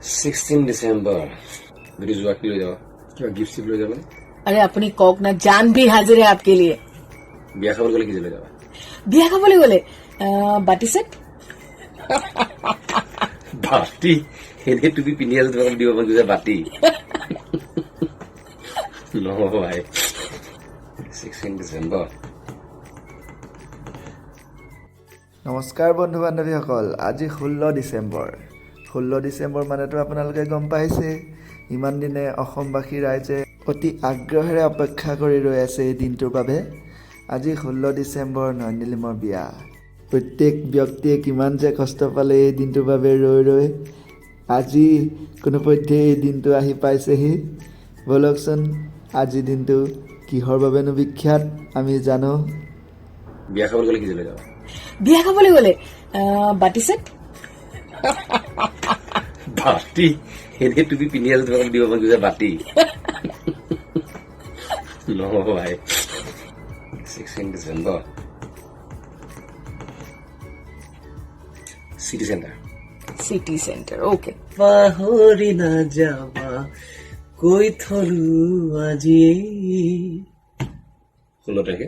16 December. Video जो आखिरी ले जाओ क्या गिफ्ट सिप ले जाओ अरे अपनी कॉक ना जान भी हाजिर है आपके लिए बिया खाबर गले की ले जाओ बिया खाबले गले बाटी सेट बाटी हेने टुपी पिन्नी আছে তোমাক দিব মন যায় বাটি নো ভাই 16 December. নমস্কাৰ বন্ধু বান্ধৱীসকল আজি 16 ডিচেম্বৰ 16 ডিচেম্বৰ মানেতো আপোনালোকে গম পাইছে ইমান দিনে অসমবাসী ৰাইজে অতি আগ্ৰহেৰে অপেক্ষা কৰি ৰৈ আছে এই দিনটোৰ বাবে আজি 16 ডিচেম্বৰ নয়নিলিমৰ বিয়া প্ৰত্যেক ব্যক্তিয়ে কিমান যে কষ্ট পালে এই দিনটোৰ বাবে ৰৈ আজি কোনোপধ্যে এই দিনটো আহি পাইছেহি বলকচোন আজি দিনটো কিহৰ বাবেনো বিখ্যাত আমি জানো বিয়া খাবৰ গলে কি লৈ যাও বিয়া খাবলে গলে বাটি সেট বাটি হেনে টুপি পিন্নি আছে তোমাক দিব মন যায় বাটি নো ভাই 16 December. City Center. সিটি সেন্টার ওকে পাহৰি না যাবা কৈ থলো আজি 16 তাৰিখে